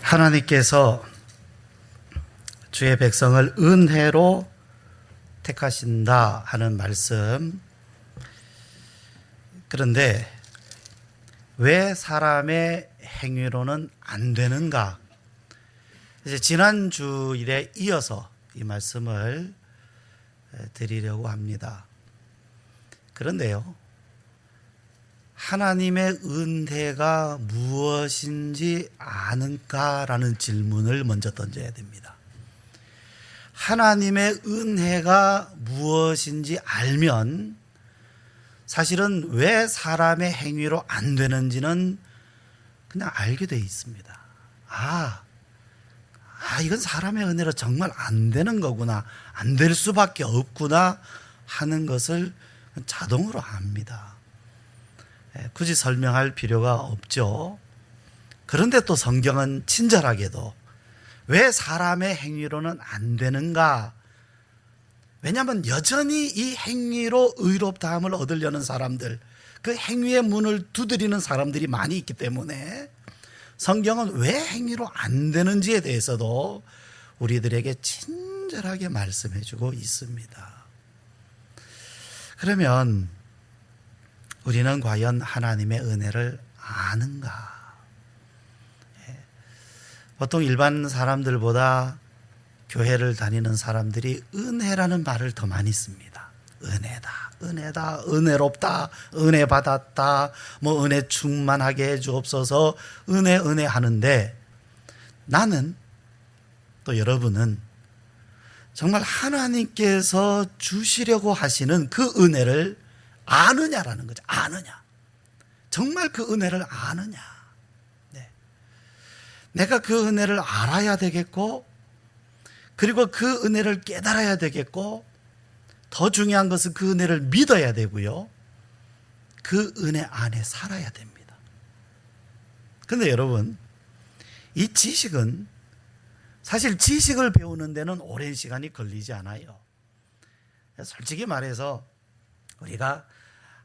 하나님께서 주의 백성을 은혜로 택하신다 하는 말씀. 그런데 왜 사람의 행위로는 안 되는가? 이제 지난 주일에 이어서 이 말씀을 드리려고 합니다. 그런데요, 하나님의 은혜가 무엇인지 아는가라는 질문을 먼저 던져야 됩니다. 하나님의 은혜가 무엇인지 알면 사실은 왜 사람의 행위로 안 되는지는 그냥 알게 돼 있습니다. 이건 사람의 은혜로 정말 안 되는 거구나, 안 될 수밖에 없구나 하는 것을 자동으로 압니다. 굳이 설명할 필요가 없죠. 그런데 또 성경은 친절하게도 왜 사람의 행위로는 안 되는가? 왜냐하면 여전히 이 행위로 의롭다함을 얻으려는 사람들, 그 행위의 문을 두드리는 사람들이 많이 있기 때문에 성경은 왜 행위로 안 되는지에 대해서도 우리들에게 친절하게 말씀해 주고 있습니다. 그러면 우리는 과연 하나님의 은혜를 아는가? 보통 일반 사람들보다 교회를 다니는 사람들이 은혜라는 말을 더 많이 씁니다. 은혜다, 은혜롭다, 은혜 받았다, 은혜 충만하게 해주옵소서, 은혜 하는데, 나는 또 여러분은 정말 하나님께서 주시려고 하시는 그 은혜를 아느냐라는 거죠. 아느냐. 정말 그 은혜를 아느냐. 네. 내가 그 은혜를 알아야 되겠고, 그리고 그 은혜를 깨달아야 되겠고, 더 중요한 것은 그 은혜를 믿어야 되고요, 그 은혜 안에 살아야 됩니다. 그런데 여러분, 이 지식은 사실 지식을 배우는 데는 오랜 시간이 걸리지 않아요. 솔직히 말해서 우리가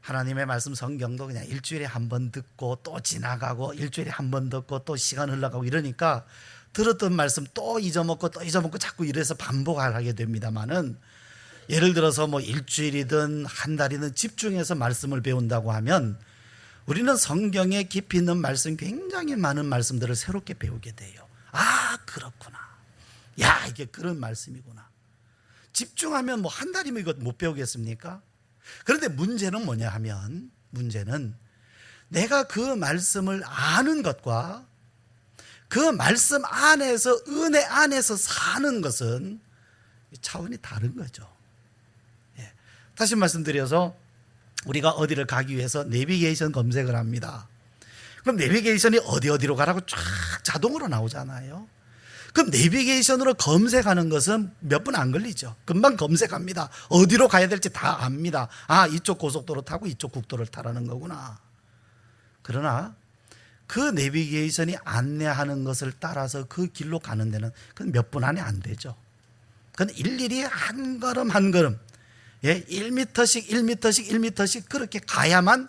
하나님의 말씀 성경도 그냥 일주일에 한 번 듣고 또 지나가고, 일주일에 한 번 듣고 또 시간 흘러가고 이러니까 들었던 말씀 또 잊어먹고 또 잊어먹고 자꾸 이래서 반복을 하게 됩니다만은, 예를 들어서 일주일이든 한 달이든 집중해서 말씀을 배운다고 하면 우리는 성경에 깊이 있는 말씀, 굉장히 많은 말씀들을 새롭게 배우게 돼요. 그렇구나. 이게 그런 말씀이구나. 집중하면 한 달이면 이거 못 배우겠습니까? 그런데 문제는 뭐냐 하면, 문제는 내가 그 말씀을 아는 것과 그 말씀 안에서, 은혜 안에서 사는 것은 차원이 다른 거죠. 다시 말씀드려서, 우리가 어디를 가기 위해서 내비게이션 검색을 합니다. 그럼 내비게이션이 어디로 가라고 쫙 자동으로 나오잖아요. 그럼 내비게이션으로 검색하는 것은 몇 분 안 걸리죠. 금방 검색합니다. 어디로 가야 될지 다 압니다. 이쪽 고속도로 타고 이쪽 국도를 타라는 거구나. 그러나 그 내비게이션이 안내하는 것을 따라서 그 길로 가는 데는 그건 몇 분 안에 안 되죠. 그건 일일이 한 걸음 한 걸음, 1m씩 1m씩 1m씩 그렇게 가야만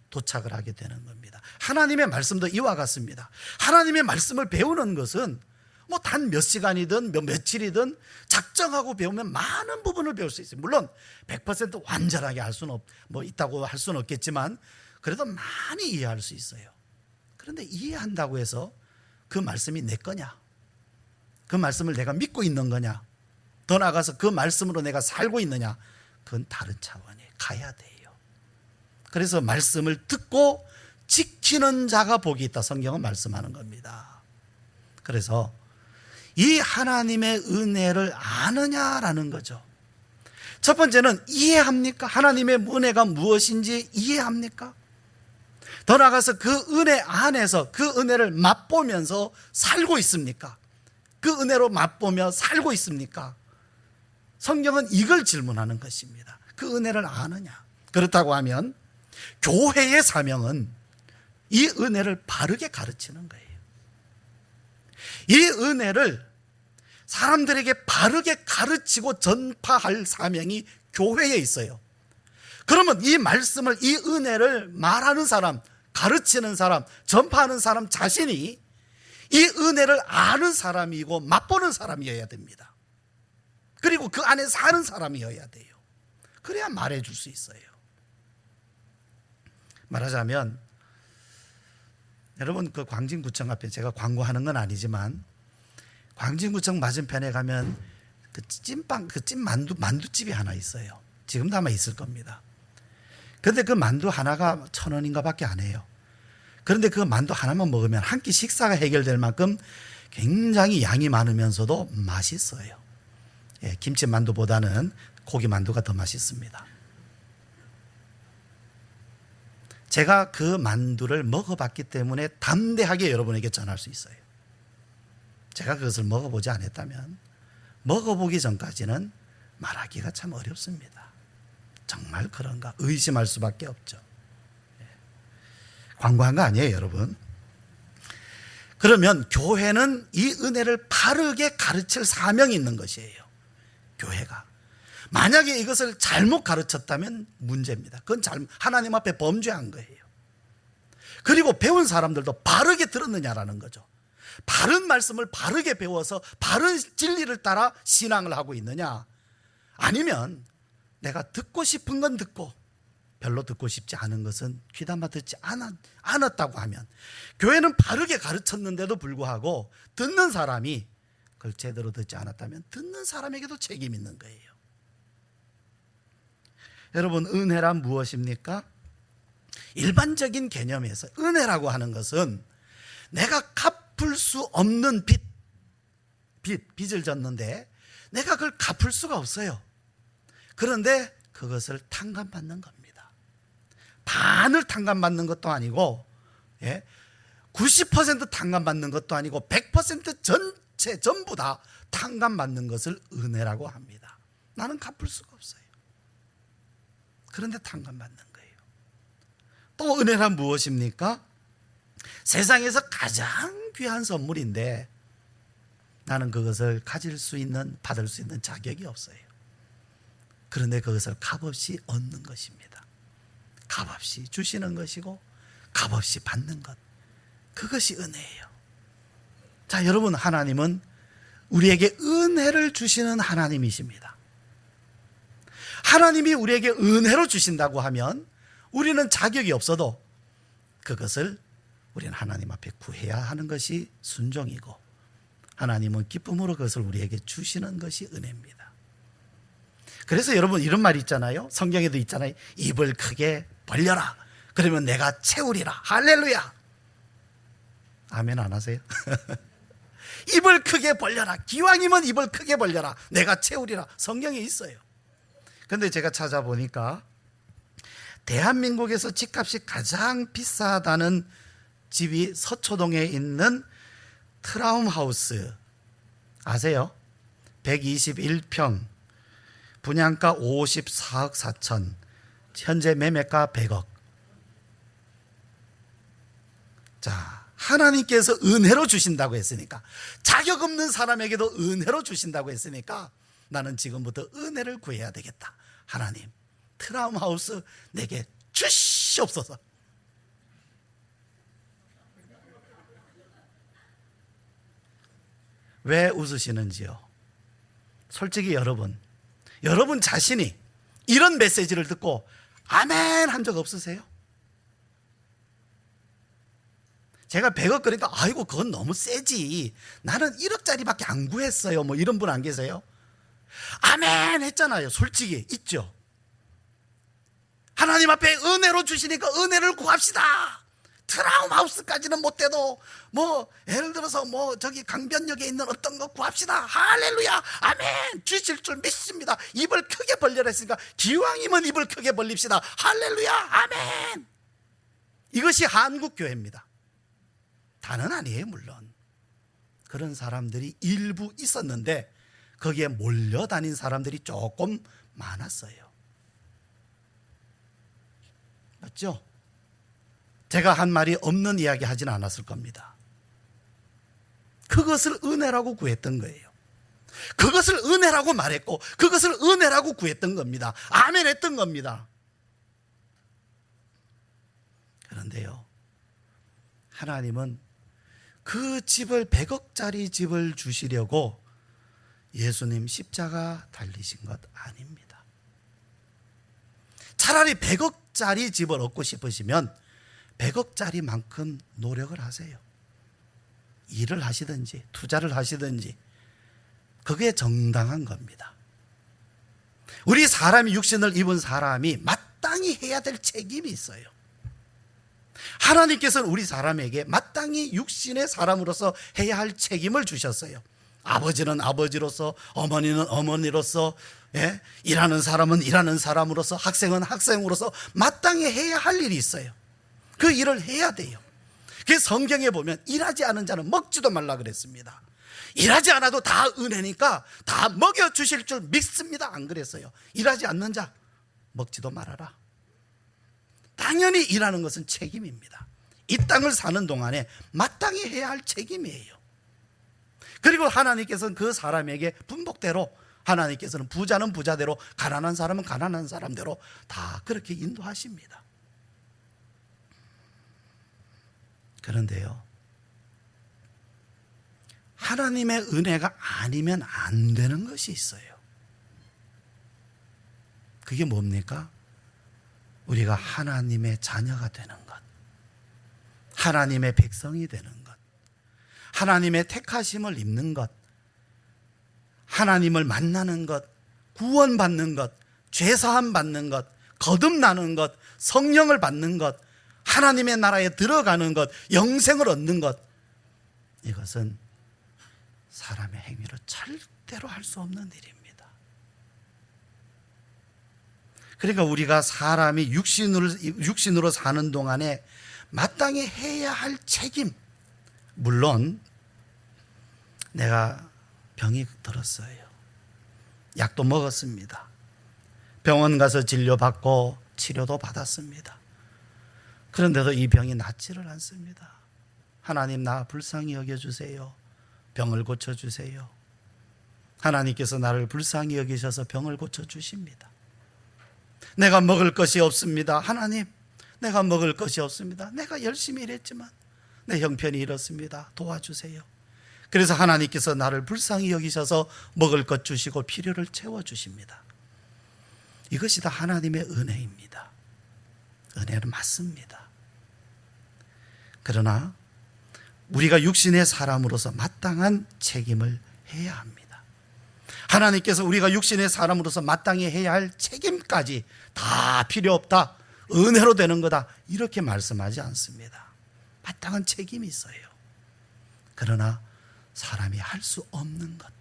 도착을 하게 되는 겁니다. 하나님의 말씀도 이와 같습니다. 하나님의 말씀을 배우는 것은 단 몇 시간이든 며칠이든 작정하고 배우면 많은 부분을 배울 수 있어요. 물론 100% 완전하게 할 수는 있다고 할 수는 없겠지만 그래도 많이 이해할 수 있어요. 그런데 이해한다고 해서 그 말씀이 내 거냐? 그 말씀을 내가 믿고 있는 거냐? 더 나아가서 그 말씀으로 내가 살고 있느냐? 그건 다른 차원에 가야 돼요. 그래서 말씀을 듣고 지키는 자가 복이 있다, 성경은 말씀하는 겁니다. 그래서 이 하나님의 은혜를 아느냐라는 거죠. 첫 번째는 이해합니까? 하나님의 은혜가 무엇인지 이해합니까? 더 나아가서 그 은혜 안에서 그 은혜를 맛보면서 살고 있습니까? 그 은혜로 맛보며 살고 있습니까? 성경은 이걸 질문하는 것입니다. 그 은혜를 아느냐? 그렇다고 하면 교회의 사명은 이 은혜를 바르게 가르치는 거예요. 이 은혜를 사람들에게 바르게 가르치고 전파할 사명이 교회에 있어요. 그러면 이 말씀을, 이 은혜를 말하는 사람, 가르치는 사람, 전파하는 사람 자신이 이 은혜를 아는 사람이고 맛보는 사람이어야 됩니다. 그리고 그 안에 사는 사람이어야 돼요. 그래야 말해줄 수 있어요. 말하자면 여러분, 그 광진구청 앞에, 제가 광고하는 건 아니지만 광진구청 맞은편에 가면 그 찐빵, 그 만두집이 하나 있어요. 지금도 아마 있을 겁니다. 그런데 그 만두 하나가 1,000원인가 밖에 안 해요. 그런데 그 만두 하나만 먹으면 한 끼 식사가 해결될 만큼 굉장히 양이 많으면서도 맛있어요. 예, 김치 만두보다는 고기 만두가 더 맛있습니다. 제가 그 만두를 먹어봤기 때문에 담대하게 여러분에게 전할 수 있어요. 제가 그것을 먹어보지 않았다면, 먹어보기 전까지는 말하기가 참 어렵습니다. 정말 그런가 의심할 수밖에 없죠. 광고한 거 아니에요, 여러분. 그러면 교회는 이 은혜를 바르게 가르칠 사명이 있는 것이에요. 교회가 만약에 이것을 잘못 가르쳤다면 문제입니다. 그건 하나님 앞에 범죄한 거예요. 그리고 배운 사람들도 바르게 들었느냐라는 거죠. 바른 말씀을 바르게 배워서 바른 진리를 따라 신앙을 하고 있느냐, 아니면 내가 듣고 싶은 건 듣고 별로 듣고 싶지 않은 것은 귀담아 듣지 않았다고 하면, 교회는 바르게 가르쳤는데도 불구하고 듣는 사람이 그걸 제대로 듣지 않았다면 듣는 사람에게도 책임이 있는 거예요. 여러분, 은혜란 무엇입니까? 일반적인 개념에서 은혜라고 하는 것은 내가 갚을 수 없는 빚을 졌는데 내가 그걸 갚을 수가 없어요. 그런데 그것을 탕감받는 겁니다. 반을 탕감받는 것도 아니고 90% 탕감받는 것도 아니고 100% 전부 다 탕감받는 것을 은혜라고 합니다. 나는 갚을 수가 없어요. 그런데 탕감받는 거예요. 또 은혜란 무엇입니까? 세상에서 가장 귀한 선물인데 나는 그것을 가질 수 있는, 받을 수 있는 자격이 없어요. 그런데 그것을 값없이 얻는 것입니다. 값없이 주시는 것이고 값없이 받는 것, 그것이 은혜예요. 자, 여러분, 하나님은 우리에게 은혜를 주시는 하나님이십니다. 하나님이 우리에게 은혜로 주신다고 하면 우리는 자격이 없어도 그것을 우리는 하나님 앞에 구해야 하는 것이 순종이고, 하나님은 기쁨으로 그것을 우리에게 주시는 것이 은혜입니다. 그래서 여러분, 이런 말이 있잖아요. 성경에도 있잖아요. 입을 크게 벌려라, 그러면 내가 채우리라. 할렐루야. 아멘 안 하세요? 입을 크게 벌려라, 기왕이면 입을 크게 벌려라, 내가 채우리라. 성경에 있어요. 그런데 제가 찾아보니까 대한민국에서 집값이 가장 비싸다는 집이 서초동에 있는 트라움하우스 아세요? 121평, 분양가 54억 4천, 현재 매매가 100억. 자, 하나님께서 은혜로 주신다고 했으니까, 자격 없는 사람에게도 은혜로 주신다고 했으니까 나는 지금부터 은혜를 구해야 되겠다. 하나님, 트라움하우스 내게 주시옵소서. 왜 웃으시는지요? 솔직히 여러분 자신이 이런 메시지를 듣고 아멘 한 적 없으세요? 제가 100억 그러니까 아이고 그건 너무 세지, 나는 1억짜리밖에 안 구했어요, 뭐 이런 분 안 계세요? 아멘 했잖아요. 솔직히 있죠. 하나님 앞에 은혜로 주시니까 은혜를 구합시다. 트라움하우스까지는 못 돼도 뭐 예를 들어서 뭐 저기 강변역에 있는 어떤 거 구합시다. 할렐루야, 아멘. 주실 줄 믿습니다. 입을 크게 벌려라 했으니까 기왕이면 입을 크게 벌립시다. 할렐루야, 아멘. 이것이 한국교회입니다. 다는 아니에요. 물론 그런 사람들이 일부 있었는데 거기에 몰려다닌 사람들이 조금 많았어요. 맞죠? 제가 한 말이 없는 이야기 하진 않았을 겁니다. 그것을 은혜라고 구했던 거예요. 그것을 은혜라고 말했고 그것을 은혜라고 구했던 겁니다. 아멘 했던 겁니다. 그런데요, 하나님은 그 집을 100억짜리 집을 주시려고 예수님 십자가 달리신 것 아닙니다. 차라리 100억짜리 집을 얻고 싶으시면 100억짜리만큼 노력을 하세요. 일을 하시든지 투자를 하시든지 그게 정당한 겁니다. 우리 사람이 육신을 입은 사람이 마땅히 해야 될 책임이 있어요. 하나님께서는 우리 사람에게 마땅히 육신의 사람으로서 해야 할 책임을 주셨어요. 아버지는 아버지로서, 어머니는 어머니로서, 일하는 사람은 일하는 사람으로서, 학생은 학생으로서 마땅히 해야 할 일이 있어요. 그 일을 해야 돼요. 그 성경에 보면 일하지 않은 자는 먹지도 말라 그랬습니다. 일하지 않아도 다 은혜니까 다 먹여주실 줄 믿습니다. 안 그랬어요? 일하지 않는 자 먹지도 말아라. 당연히 일하는 것은 책임입니다. 이 땅을 사는 동안에 마땅히 해야 할 책임이에요. 그리고 하나님께서는 그 사람에게 분복대로, 하나님께서는 부자는 부자대로, 가난한 사람은 가난한 사람대로 다 그렇게 인도하십니다. 그런데요, 하나님의 은혜가 아니면 안 되는 것이 있어요. 그게 뭡니까? 우리가 하나님의 자녀가 되는 것, 하나님의 백성이 되는 것, 하나님의 택하심을 입는 것, 하나님을 만나는 것, 구원받는 것, 죄사함 받는 것, 거듭나는 것, 성령을 받는 것, 하나님의 나라에 들어가는 것, 영생을 얻는 것, 이것은 사람의 행위로 절대로 할 수 없는 일입니다. 그러니까 우리가 사람이 육신으로 사는 동안에 마땅히 해야 할 책임, 물론 내가 병이 들었어요. 약도 먹었습니다. 병원 가서 진료받고 치료도 받았습니다. 그런데도 이 병이 낫지를 않습니다. 하나님, 나 불쌍히 여겨주세요. 병을 고쳐주세요. 하나님께서 나를 불쌍히 여기셔서 병을 고쳐주십니다. 내가 먹을 것이 없습니다. 하나님, 내가 먹을 것이 없습니다. 내가 열심히 일했지만 내 형편이 이렇습니다. 도와주세요. 그래서 하나님께서 나를 불쌍히 여기셔서 먹을 것 주시고 필요를 채워주십니다. 이것이 다 하나님의 은혜입니다. 은혜는 맞습니다. 그러나 우리가 육신의 사람으로서 마땅한 책임을 해야 합니다. 하나님께서 우리가 육신의 사람으로서 마땅히 해야 할 책임까지 다 필요 없다, 은혜로 되는 거다, 이렇게 말씀하지 않습니다. 마땅한 책임이 있어요. 그러나 사람이 할 수 없는 것,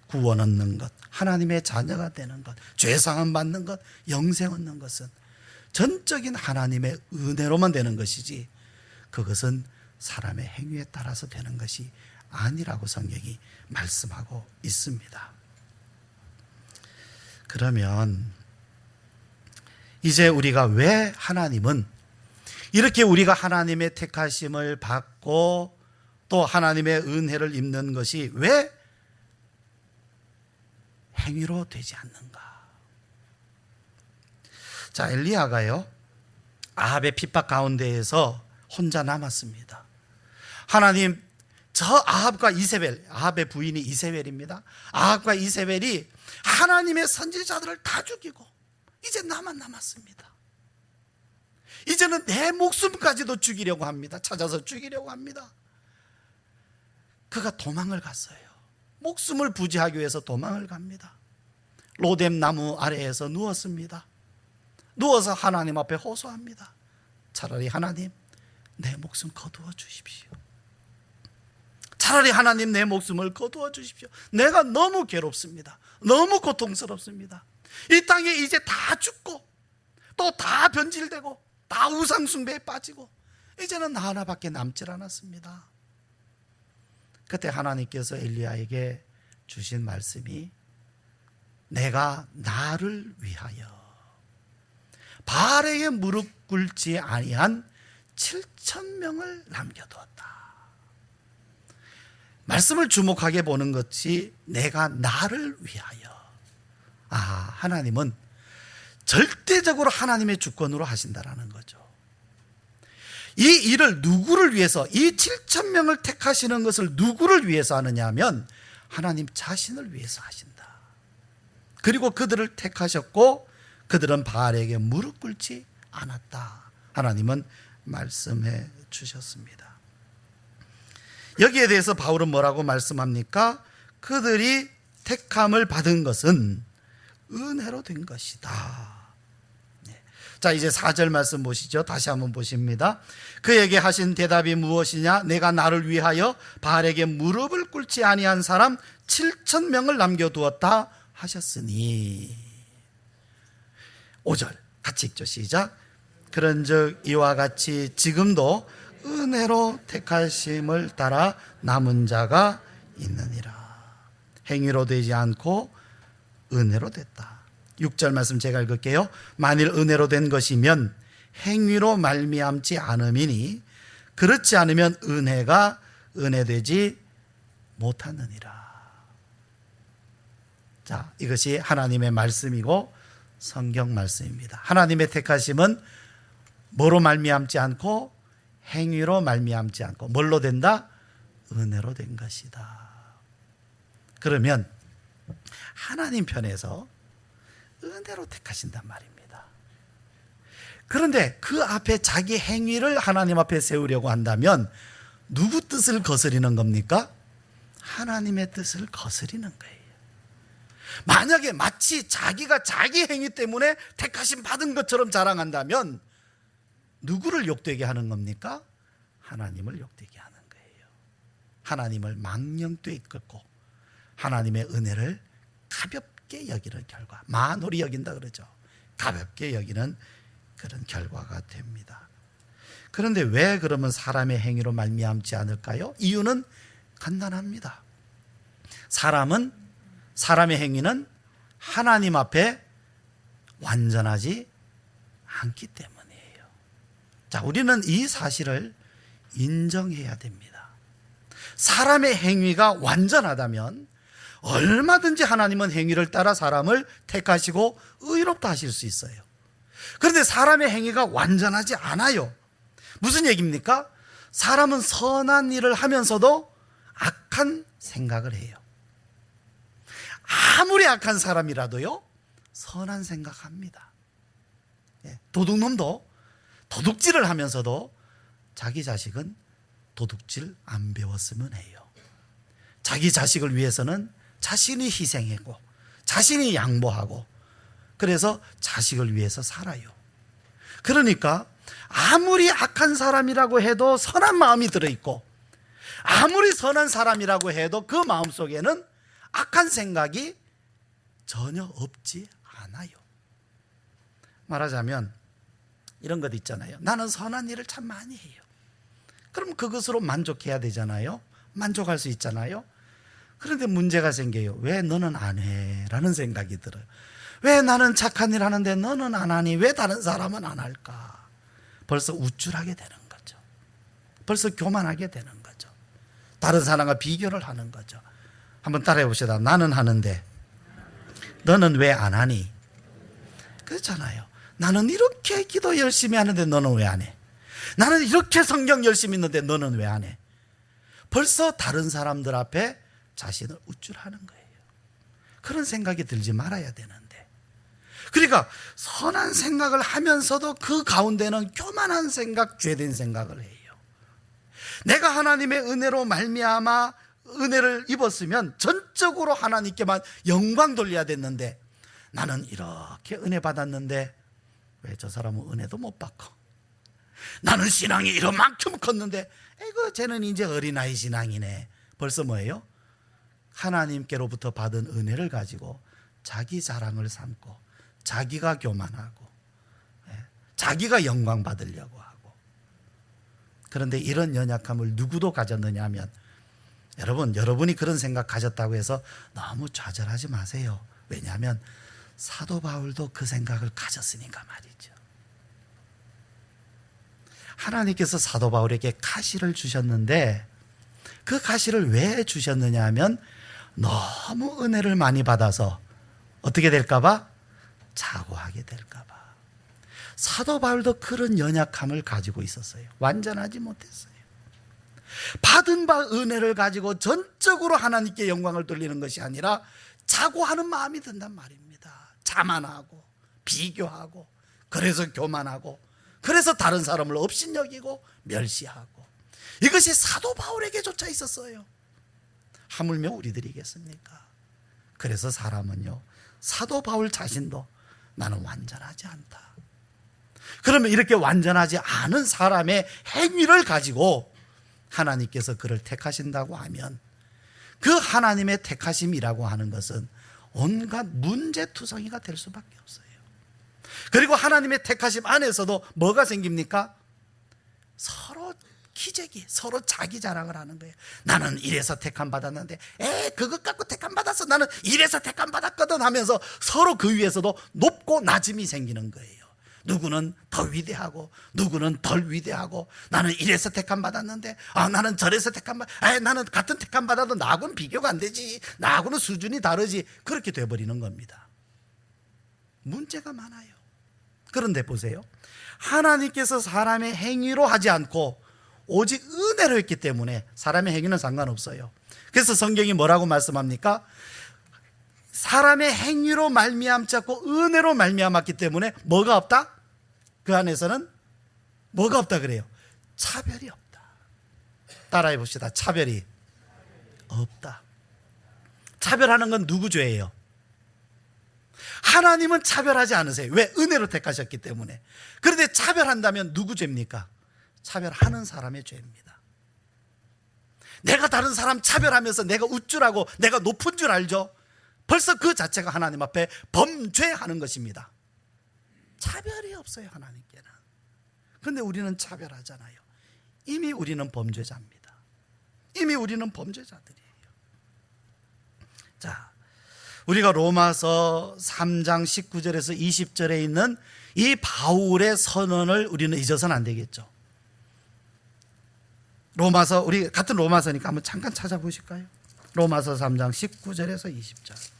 구원 얻는 것, 하나님의 자녀가 되는 것, 죄사함 받는 것, 영생 얻는 것은 전적인 하나님의 은혜로만 되는 것이지, 그것은 사람의 행위에 따라서 되는 것이 아니라고 성경이 말씀하고 있습니다. 그러면 이제 우리가 왜 하나님은 이렇게 우리가 하나님의 택하심을 받고 또 하나님의 은혜를 입는 것이 왜 행위로 되지 않는가? 자, 엘리야가요, 아합의 핍박 가운데에서 혼자 남았습니다. 하나님, 저 아합과 이세벨, 아합의 부인이 이세벨입니다. 아합과 이세벨이 하나님의 선지자들을 다 죽이고 이제 나만 남았습니다. 이제는 내 목숨까지도 죽이려고 합니다. 찾아서 죽이려고 합니다. 그가 도망을 갔어요. 목숨을 부지하기 위해서 도망을 갑니다. 로뎀 나무 아래에서 누웠습니다. 누워서 하나님 앞에 호소합니다. 차라리 하나님, 내 목숨 거두어 주십시오. 차라리 하나님, 내 목숨을 거두어 주십시오. 내가 너무 괴롭습니다. 너무 고통스럽습니다. 이 땅에 이제 다 죽고 또 다 변질되고 다 우상 숭배에 빠지고 이제는 나 하나밖에 남질 않았습니다. 그때 하나님께서 엘리야에게 주신 말씀이, 내가 나를 위하여 바알에게 무릎 꿇지 아니한 7,000명을 남겨두었다. 말씀을 주목하게 보는 것이 내가 나를 위하여. 하나님은 절대적으로 하나님의 주권으로 하신다라는 거죠. 이 일을 누구를 위해서, 이 7,000명을 택하시는 것을 누구를 위해서 하느냐 하면 하나님 자신을 위해서 하신다. 그리고 그들을 택하셨고 그들은 바알에게 무릎 꿇지 않았다. 하나님은 말씀해 주셨습니다. 여기에 대해서 바울은 뭐라고 말씀합니까? 그들이 택함을 받은 것은 은혜로 된 것이다. 자, 이제 4절 말씀 보시죠. 다시 한번 보십니다. 그에게 하신 대답이 무엇이냐? 내가 나를 위하여 바알에게 무릎을 꿇지 아니한 사람 7,000명을 남겨두었다 하셨으니. 5절 같이 읽죠. 시작. 그런즉 이와 같이 지금도 은혜로 택하심을 따라 남은 자가 있느니라. 행위로 되지 않고 은혜로 됐다. 6절 말씀 제가 읽을게요. 만일 은혜로 된 것이면 행위로 말미암지 않음이니 그렇지 않으면 은혜가 은혜되지 못하느니라. 자, 이것이 하나님의 말씀이고 성경 말씀입니다. 하나님의 택하심은 뭐로 말미암지 않고 행위로 말미암지 않고 뭘로 된다? 은혜로 된 것이다. 그러면 하나님 편에서 은혜로 택하신단 말입니다. 그런데 그 앞에 자기 행위를 하나님 앞에 세우려고 한다면 누구 뜻을 거스리는 겁니까? 하나님의 뜻을 거스리는 거예요. 만약에 마치 자기가 자기 행위 때문에 택하심 받은 것처럼 자랑한다면 누구를 욕되게 하는 겁니까? 하나님을 욕되게 하는 거예요. 하나님을 망령되이 이끌고 하나님의 은혜를 가볍게 여기는 결과, 만홀히 여긴다 그러죠. 가볍게 여기는 그런 결과가 됩니다. 그런데 왜 그러면 사람의 행위로 말미암지 않을까요? 이유는 간단합니다. 사람의 행위는 하나님 앞에 완전하지 않기 때문이에요. 자, 우리는 이 사실을 인정해야 됩니다. 사람의 행위가 완전하다면 얼마든지 하나님은 행위를 따라 사람을 택하시고 의롭다 하실 수 있어요. 그런데 사람의 행위가 완전하지 않아요. 무슨 얘기입니까? 사람은 선한 일을 하면서도 악한 생각을 해요. 아무리 악한 사람이라도요, 선한 생각합니다. 도둑놈도 도둑질을 하면서도 자기 자식은 도둑질 안 배웠으면 해요. 자기 자식을 위해서는 자신이 희생하고 자신이 양보하고 그래서 자식을 위해서 살아요. 그러니까 아무리 악한 사람이라고 해도 선한 마음이 들어있고 아무리 선한 사람이라고 해도 그 마음속에는 악한 생각이 전혀 없지 않아요. 말하자면 이런 것 있잖아요. 나는 선한 일을 참 많이 해요. 그럼 그것으로 만족해야 되잖아요. 만족할 수 있잖아요. 그런데 문제가 생겨요. 왜 너는 안 해? 라는 생각이 들어요. 왜 나는 착한 일 하는데 너는 안 하니? 왜 다른 사람은 안 할까? 벌써 우쭐하게 되는 거죠. 벌써 교만하게 되는 거죠. 다른 사람과 비교를 하는 거죠. 한번 따라해 봅시다. 나는 하는데 너는 왜 안 하니? 그렇잖아요. 나는 이렇게 기도 열심히 하는데 너는 왜 안 해? 나는 이렇게 성경 열심히 읽는데 너는 왜 안 해? 벌써 다른 사람들 앞에 자신을 우쭐하는 거예요. 그런 생각이 들지 말아야 되는데, 그러니까 선한 생각을 하면서도 그 가운데는 교만한 생각, 죄된 생각을 해요. 내가 하나님의 은혜로 말미암아 은혜를 입었으면 전적으로 하나님께만 영광 돌려야 됐는데, 나는 이렇게 은혜 받았는데 왜 저 사람은 은혜도 못 받고, 나는 신앙이 이만큼 컸는데 에이구 쟤는 이제 어린아이 신앙이네. 벌써 뭐예요? 하나님께로부터 받은 은혜를 가지고 자기 자랑을 삼고 자기가 교만하고 자기가 영광 받으려고 하고. 그런데 이런 연약함을 누구도 가졌느냐 하면, 여러분이 그런 생각 가졌다고 해서 너무 좌절하지 마세요. 왜냐하면 사도 바울도 그 생각을 가졌으니까 말이죠. 하나님께서 사도 바울에게 가시를 주셨는데 그 가시를 왜 주셨느냐 하면 너무 은혜를 많이 받아서 어떻게 될까 봐? 자고하게 될까 봐. 사도 바울도 그런 연약함을 가지고 있었어요. 완전하지 못했어요. 받은 바 은혜를 가지고 전적으로 하나님께 영광을 돌리는 것이 아니라 자고하는 마음이 든단 말입니다. 자만하고 비교하고, 그래서 교만하고, 그래서 다른 사람을 업신여기고 멸시하고, 이것이 사도 바울에게조차 있었어요. 하물며 우리들이겠습니까? 그래서 사람은요, 사도 바울 자신도 나는 완전하지 않다. 그러면 이렇게 완전하지 않은 사람의 행위를 가지고 하나님께서 그를 택하신다고 하면, 그 하나님의 택하심이라고 하는 것은 온갖 문제투성이가 될 수밖에 없어요. 그리고 하나님의 택하심 안에서도 뭐가 생깁니까? 서로 기재기, 서로 자기 자랑을 하는 거예요. 나는 이래서 택함 받았는데, 그것 갖고 택함 받았어, 나는 이래서 택함 받았거든 하면서 서로 그 위에서도 높고 낮음이 생기는 거예요. 누구는 더 위대하고 누구는 덜 위대하고, 나는 이래서 택함 받았는데 나는 저래서 택함 나는 같은 택함 받아도 나하고는 비교가 안 되지, 나하고는 수준이 다르지, 그렇게 돼버리는 겁니다. 문제가 많아요. 그런데 보세요, 하나님께서 사람의 행위로 하지 않고 오직 은혜로 했기 때문에 사람의 행위는 상관없어요. 그래서 성경이 뭐라고 말씀합니까? 사람의 행위로 말미암지 않고 은혜로 말미암았기 때문에 뭐가 없다? 그 안에서는 뭐가 없다 그래요? 차별이 없다. 따라해 봅시다. 차별이 없다. 차별하는 건 누구 죄예요? 하나님은 차별하지 않으세요. 왜? 은혜로 택하셨기 때문에. 그런데 차별한다면 누구 죄입니까? 차별하는 사람의 죄입니다. 내가 다른 사람 차별하면서 내가 우쭐하고 내가 높은 줄 알죠? 벌써 그 자체가 하나님 앞에 범죄하는 것입니다. 차별이 없어요, 하나님께는. 그런데 우리는 차별하잖아요. 이미 우리는 범죄자입니다. 이미 우리는 범죄자들이에요. 자, 우리가 로마서 3장 19절에서 20절에 있는 이 바울의 선언을 우리는 잊어서는 안 되겠죠. 로마서, 우리 같은 로마서니까 한번 잠깐 찾아보실까요? 로마서 3장 19절에서 20절.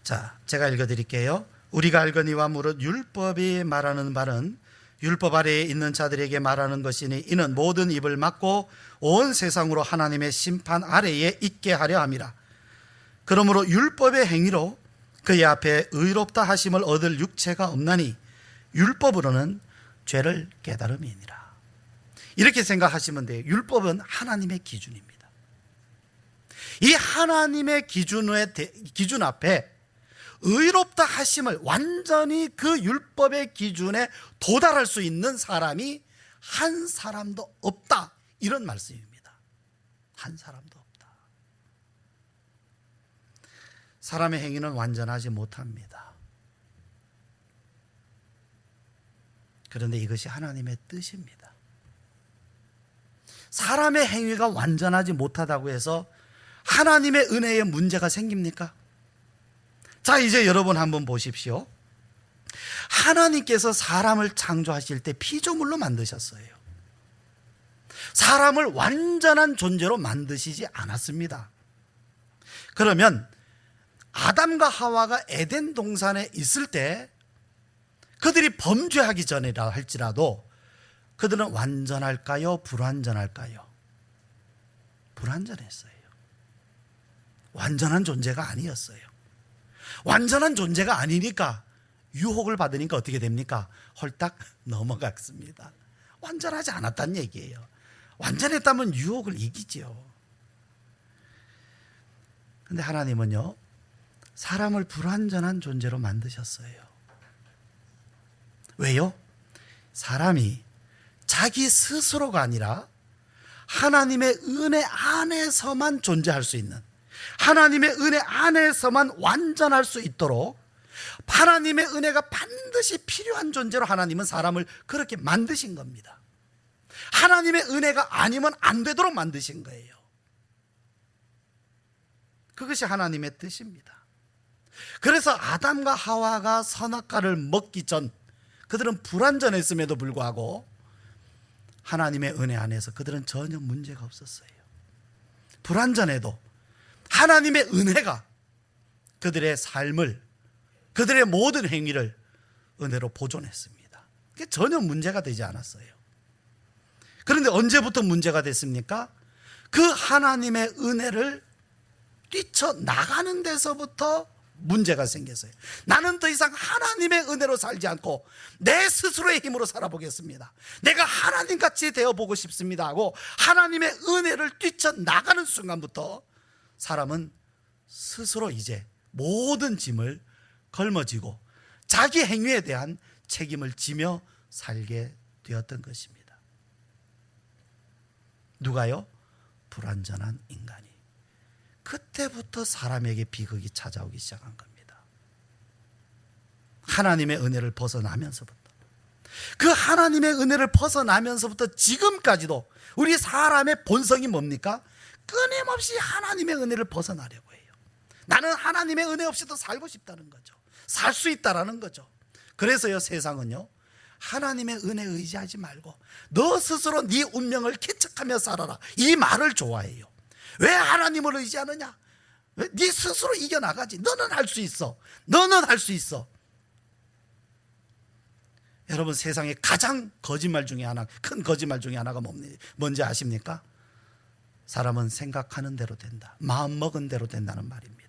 자, 제가 읽어드릴게요. 우리가 알거니와 무릇 율법이 말하는 바는 율법 아래에 있는 자들에게 말하는 것이니, 이는 모든 입을 막고 온 세상으로 하나님의 심판 아래에 있게 하려 함이라. 그러므로 율법의 행위로 그의 앞에 의롭다 하심을 얻을 육체가 없나니 율법으로는 죄를 깨달음이니라. 이렇게 생각하시면 돼요. 율법은 하나님의 기준입니다. 이 하나님의 기준 앞에 의롭다 하심을, 완전히 그 율법의 기준에 도달할 수 있는 사람이 한 사람도 없다, 이런 말씀입니다. 한 사람도 없다. 사람의 행위는 완전하지 못합니다. 그런데 이것이 하나님의 뜻입니다. 사람의 행위가 완전하지 못하다고 해서 하나님의 은혜에 문제가 생깁니까? 자, 이제 여러분 한번 보십시오. 하나님께서 사람을 창조하실 때 피조물로 만드셨어요. 사람을 완전한 존재로 만드시지 않았습니다. 그러면 아담과 하와가 에덴 동산에 있을 때 그들이 범죄하기 전이라 할지라도 그들은 완전할까요? 불완전할까요? 불완전했어요. 완전한 존재가 아니었어요. 완전한 존재가 아니니까 유혹을 받으니까 어떻게 됩니까? 홀딱 넘어갔습니다. 완전하지 않았다는 얘기예요. 완전했다면 유혹을 이기지요. 그런데 하나님은요, 사람을 불완전한 존재로 만드셨어요. 왜요? 사람이 자기 스스로가 아니라 하나님의 은혜 안에서만 존재할 수 있는, 하나님의 은혜 안에서만 완전할 수 있도록 하나님의 은혜가 반드시 필요한 존재로 하나님은 사람을 그렇게 만드신 겁니다. 하나님의 은혜가 아니면 안 되도록 만드신 거예요. 그것이 하나님의 뜻입니다. 그래서 아담과 하와가 선악과를 먹기 전 그들은 불완전했음에도 불구하고 하나님의 은혜 안에서 그들은 전혀 문제가 없었어요. 불완전해도 하나님의 은혜가 그들의 삶을, 그들의 모든 행위를 은혜로 보존했습니다. 그게 전혀 문제가 되지 않았어요. 그런데 언제부터 문제가 됐습니까? 그 하나님의 은혜를 뛰쳐나가는 데서부터 문제가 생겼어요. 나는 더 이상 하나님의 은혜로 살지 않고 내 스스로의 힘으로 살아보겠습니다. 내가 하나님같이 되어보고 싶습니다 하고 하나님의 은혜를 뛰쳐나가는 순간부터 사람은 스스로 이제 모든 짐을 걸머쥐고 자기 행위에 대한 책임을 지며 살게 되었던 것입니다. 누가요? 불완전한 인간이. 그때부터 사람에게 비극이 찾아오기 시작한 겁니다. 하나님의 은혜를 벗어나면서부터, 그 하나님의 은혜를 벗어나면서부터 지금까지도 우리 사람의 본성이 뭡니까? 끊임없이 하나님의 은혜를 벗어나려고 해요. 나는 하나님의 은혜 없이도 살고 싶다는 거죠. 살 수 있다라는 거죠. 그래서요, 세상은요, 하나님의 은혜에 의지하지 말고 너 스스로 네 운명을 개척하며 살아라, 이 말을 좋아해요. 왜 하나님을 의지하느냐? 왜? 네 스스로 이겨나가지. 너는 할 수 있어. 너는 할 수 있어. 여러분, 세상에 가장 거짓말 중에 하나, 큰 거짓말 중에 하나가 뭔지 아십니까? 사람은 생각하는 대로 된다, 마음 먹은 대로 된다는 말입니다.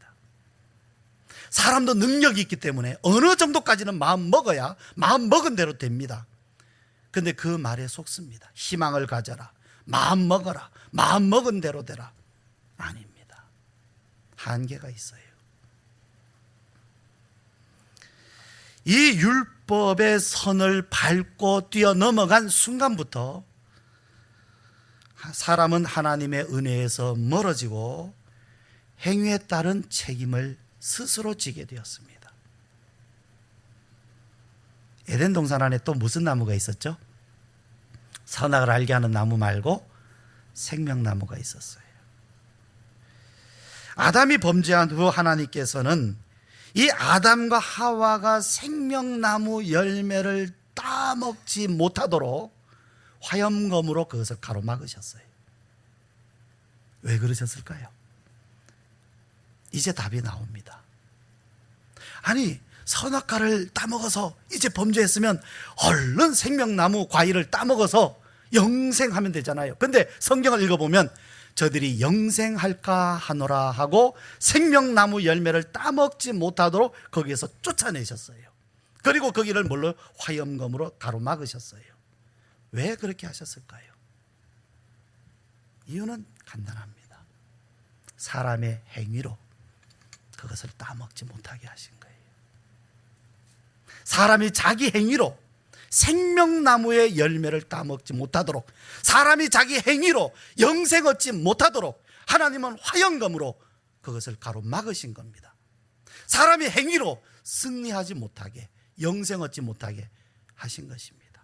사람도 능력이 있기 때문에 어느 정도까지는 마음 먹어야 마음 먹은 대로 됩니다. 근데 그 말에 속습니다. 희망을 가져라, 마음 먹어라, 마음 먹은 대로 되라. 아닙니다. 한계가 있어요. 이 율법의 선을 밟고 뛰어넘어간 순간부터 사람은 하나님의 은혜에서 멀어지고 행위에 따른 책임을 스스로 지게 되었습니다. 에덴 동산 안에 또 무슨 나무가 있었죠? 선악을 알게 하는 나무 말고 생명나무가 있었어요. 아담이 범죄한 후 하나님께서는 이 아담과 하와가 생명나무 열매를 따먹지 못하도록 화염검으로 그것을 가로막으셨어요. 왜 그러셨을까요? 이제 답이 나옵니다. 아니, 선악과를 따먹어서 이제 범죄했으면 얼른 생명나무 과일을 따먹어서 영생하면 되잖아요. 근데 성경을 읽어보면 저들이 영생할까 하노라 하고 생명나무 열매를 따먹지 못하도록 거기에서 쫓아내셨어요. 그리고 거기를 뭘로? 화염검으로 가로막으셨어요. 왜 그렇게 하셨을까요? 이유는 간단합니다. 사람의 행위로 그것을 따먹지 못하게 하신 거예요. 사람이 자기 행위로 생명나무의 열매를 따먹지 못하도록, 사람이 자기 행위로 영생 얻지 못하도록 하나님은 화염검으로 그것을 가로막으신 겁니다. 사람이 행위로 승리하지 못하게, 영생 얻지 못하게 하신 것입니다.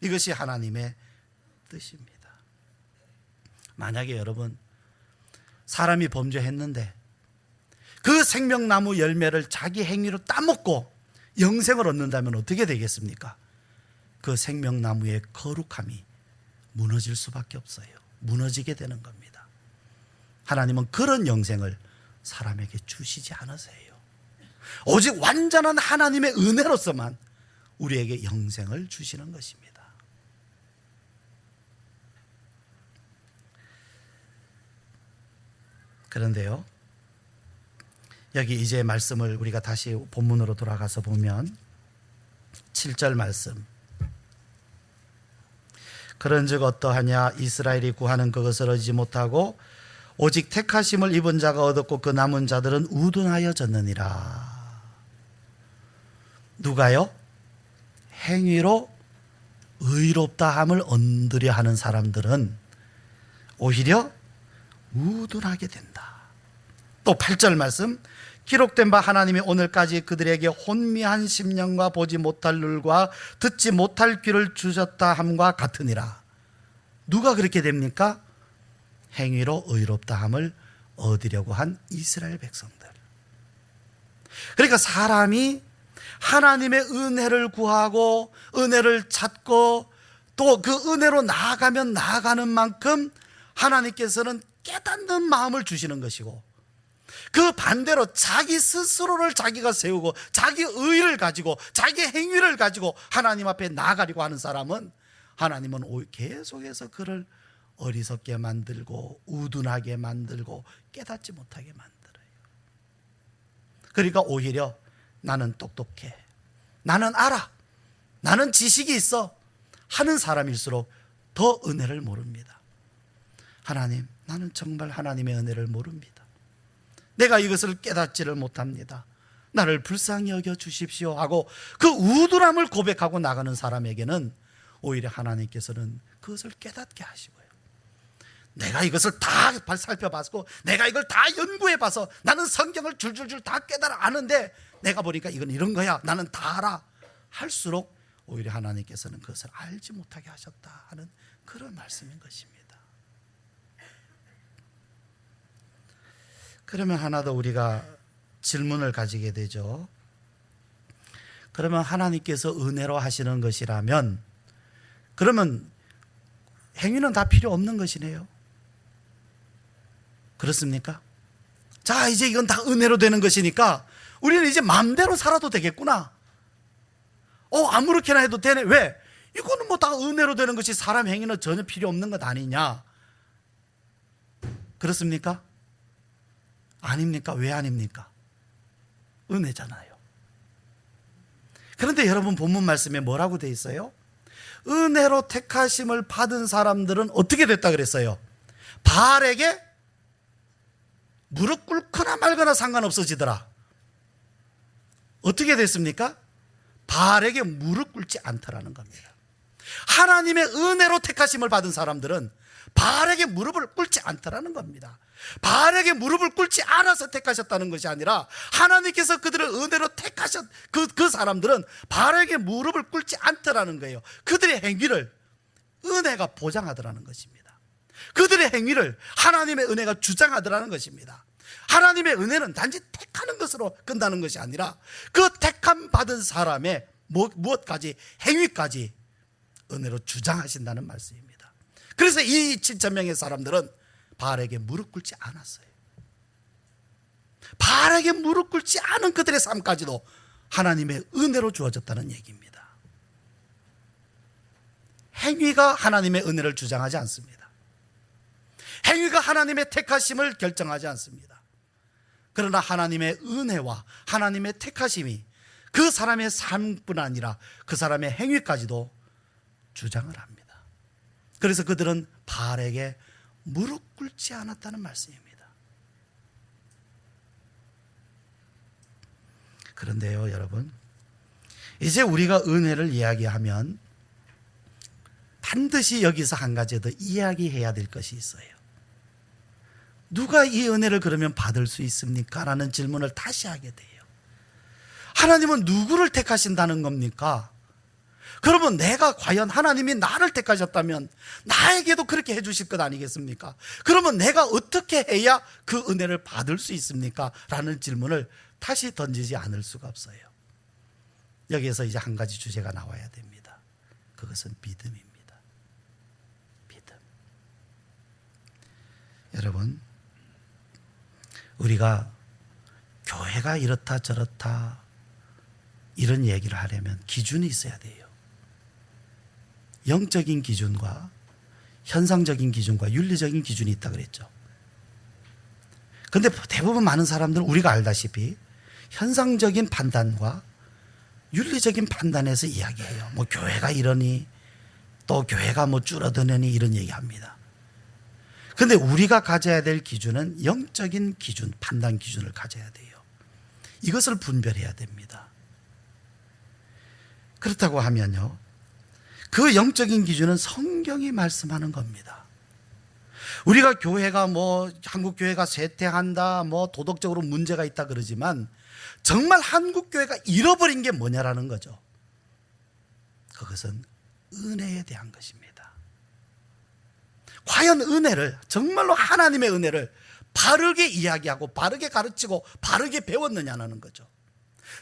이것이 하나님의 뜻입니다. 만약에 여러분, 사람이 범죄했는데 그 생명나무 열매를 자기 행위로 따먹고 영생을 얻는다면 어떻게 되겠습니까? 그 생명나무의 거룩함이 무너질 수밖에 없어요. 무너지게 되는 겁니다. 하나님은 그런 영생을 사람에게 주시지 않으세요. 오직 완전한 하나님의 은혜로서만 우리에게 영생을 주시는 것입니다. 그런데요, 여기 이제 말씀을 우리가 다시 본문으로 돌아가서 보면 7절 말씀, 그런즉 어떠하냐? 이스라엘이 구하는 그것을 얻지 못하고 오직 택하심을 입은 자가 얻었고 그 남은 자들은 우둔하여졌느니라. 누가요? 행위로 의롭다함을 얻으려 하는 사람들은 오히려 우둔하게 된다. 또 8절 말씀, 기록된 바 하나님이 오늘까지 그들에게 혼미한 심령과 보지 못할 눈과 듣지 못할 귀를 주셨다 함과 같으니라. 누가 그렇게 됩니까? 행위로 의롭다함을 얻으려고 한 이스라엘 백성들. 그러니까 사람이 하나님의 은혜를 구하고 은혜를 찾고 또 그 은혜로 나아가면 나아가는 만큼 하나님께서는 깨닫는 마음을 주시는 것이고, 그 반대로 자기 스스로를 자기가 세우고 자기 의를 가지고 자기 행위를 가지고 하나님 앞에 나아가려고 하는 사람은 하나님은 계속해서 그를 어리석게 만들고 우둔하게 만들고 깨닫지 못하게 만들어요. 그러니까 오히려 나는 똑똑해, 나는 알아, 나는 지식이 있어 하는 사람일수록 더 은혜를 모릅니다. 하나님, 나는 정말 하나님의 은혜를 모릅니다. 내가 이것을 깨닫지를 못합니다. 나를 불쌍히 여겨 주십시오 하고 그 우둔함을 고백하고 나가는 사람에게는 오히려 하나님께서는 그것을 깨닫게 하시고요, 내가 이것을 다 살펴봤고 내가 이걸 다 연구해봐서 나는 성경을 줄줄줄 다 깨달아 아는데 내가 보니까 이건 이런 거야, 나는 다 알아 할수록 오히려 하나님께서는 그것을 알지 못하게 하셨다 하는 그런 말씀인 것입니다. 그러면 하나 더 우리가 질문을 가지게 되죠. 그러면 하나님께서 은혜로 하시는 것이라면 그러면 행위는 다 필요 없는 것이네요. 그렇습니까? 자, 이제 이건 다 은혜로 되는 것이니까 우리는 이제 마음대로 살아도 되겠구나. 아무렇게나 해도 되네. 왜? 이거는 뭐 다 은혜로 되는 것이 사람 행위는 전혀 필요 없는 것 아니냐. 그렇습니까? 아닙니까? 왜 아닙니까? 은혜잖아요. 그런데 여러분 본문 말씀에 뭐라고 돼 있어요? 은혜로 택하심을 받은 사람들은 어떻게 됐다 그랬어요? 바알에게 무릎 꿇거나 말거나 상관없어지더라. 어떻게 됐습니까? 바알에게 무릎 꿇지 않더라는 겁니다. 하나님의 은혜로 택하심을 받은 사람들은 바알에게 무릎을 꿇지 않더라는 겁니다. 바알에게 무릎을 꿇지 않아서 택하셨다는 것이 아니라 하나님께서 그들을 은혜로 택하셨 그 사람들은 바알에게 무릎을 꿇지 않더라는 거예요. 그들의 행위를 은혜가 보장하더라는 것입니다. 그들의 행위를 하나님의 은혜가 주장하더라는 것입니다. 하나님의 은혜는 단지 택하는 것으로 끝나는 것이 아니라 그 택함 받은 사람의 무엇까지, 행위까지 은혜로 주장하신다는 말씀입니다. 그래서 이 7,000명의 사람들은 바알에게 무릎 꿇지 않았어요. 바알에게 무릎 꿇지 않은 그들의 삶까지도 하나님의 은혜로 주어졌다는 얘기입니다. 행위가 하나님의 은혜를 주장하지 않습니다. 행위가 하나님의 택하심을 결정하지 않습니다. 그러나 하나님의 은혜와 하나님의 택하심이 그 사람의 삶뿐 아니라 그 사람의 행위까지도 주장을 합니다. 그래서 그들은 바알에게 무릎 꿇지 않았다는 말씀입니다. 그런데요, 여러분, 이제 우리가 은혜를 이야기하면 반드시 여기서 한 가지 더 이야기해야 될 것이 있어요. 누가 이 은혜를 그러면 받을 수 있습니까? 라는 질문을 다시 하게 돼요. 하나님은 누구를 택하신다는 겁니까? 그러면 내가 과연 하나님이 나를 택하셨다면 나에게도 그렇게 해주실 것 아니겠습니까? 그러면 내가 어떻게 해야 그 은혜를 받을 수 있습니까? 라는 질문을 다시 던지지 않을 수가 없어요. 여기에서 이제 한 가지 주제가 나와야 됩니다. 그것은 믿음입니다. 믿음. 여러분, 우리가 교회가 이렇다 저렇다 이런 얘기를 하려면 기준이 있어야 돼요. 영적인 기준과 현상적인 기준과 윤리적인 기준이 있다 그랬죠. 그런데 대부분 많은 사람들은 우리가 알다시피 현상적인 판단과 윤리적인 판단에서 이야기해요. 뭐 교회가 이러니 또 교회가 뭐 줄어드느니 이런 얘기합니다. 그런데 우리가 가져야 될 기준은 영적인 기준, 판단 기준을 가져야 돼요. 이것을 분별해야 됩니다. 그렇다고 하면요, 그 영적인 기준은 성경이 말씀하는 겁니다. 우리가 교회가 뭐 한국 교회가 쇠퇴한다, 뭐 도덕적으로 문제가 있다 그러지만 정말 한국 교회가 잃어버린 게 뭐냐라는 거죠. 그것은 은혜에 대한 것입니다. 과연 은혜를, 정말로 하나님의 은혜를 바르게 이야기하고 바르게 가르치고 바르게 배웠느냐는 거죠.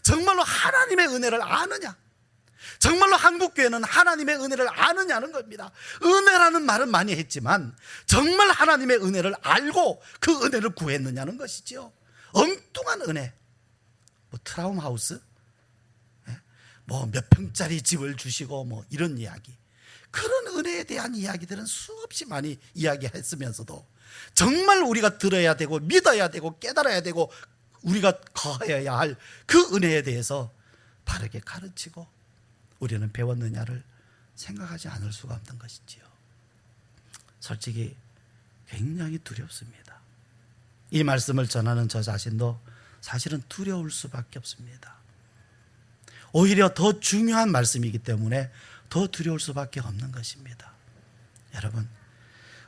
정말로 하나님의 은혜를 아느냐, 정말로 한국교회는 하나님의 은혜를 아느냐는 겁니다. 은혜라는 말은 많이 했지만 정말 하나님의 은혜를 알고 그 은혜를 구했느냐는 것이죠. 엉뚱한 은혜, 뭐 트라움 하우스, 뭐 몇 평짜리 집을 주시고 뭐 이런 이야기, 그런 은혜에 대한 이야기들은 수없이 많이 이야기했으면서도 정말 우리가 들어야 되고 믿어야 되고 깨달아야 되고 우리가 거해야 할 그 은혜에 대해서 바르게 가르치고 우리는 배웠느냐를 생각하지 않을 수가 없는 것이지요. 솔직히 굉장히 두렵습니다. 이 말씀을 전하는 저 자신도 사실은 두려울 수밖에 없습니다. 오히려 더 중요한 말씀이기 때문에 더 두려울 수밖에 없는 것입니다. 여러분,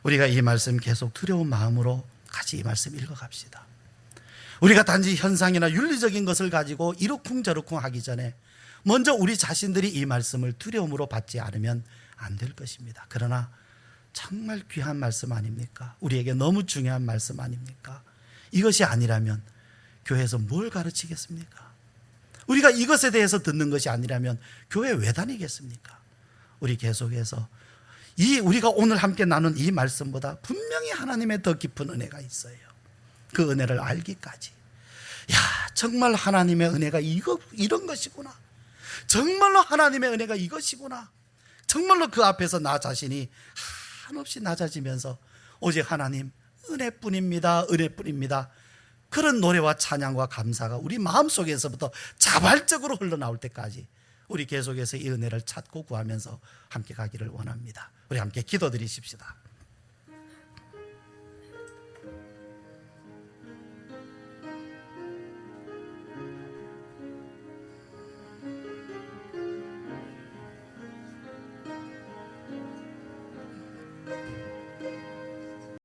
우리가 이 말씀 계속 두려운 마음으로 같이 이 말씀 읽어갑시다. 우리가 단지 현상이나 윤리적인 것을 가지고 이러쿵저러쿵 하기 전에 먼저 우리 자신들이 이 말씀을 두려움으로 받지 않으면 안 될 것입니다. 그러나 정말 귀한 말씀 아닙니까? 우리에게 너무 중요한 말씀 아닙니까? 이것이 아니라면 교회에서 뭘 가르치겠습니까? 우리가 이것에 대해서 듣는 것이 아니라면 교회 왜 다니겠습니까? 우리 계속해서 우리가 오늘 함께 나눈 이 말씀보다 분명히 하나님의 더 깊은 은혜가 있어요. 그 은혜를 알기까지, 야, 정말 하나님의 은혜가 이런 것이구나, 정말로 하나님의 은혜가 이것이구나, 정말로 그 앞에서 나 자신이 한없이 낮아지면서 오직 하나님 은혜뿐입니다, 은혜뿐입니다, 그런 노래와 찬양과 감사가 우리 마음속에서부터 자발적으로 흘러나올 때까지 우리 계속해서 이 은혜를 찾고 구하면서 함께 가기를 원합니다. 우리 함께 기도드리십시다.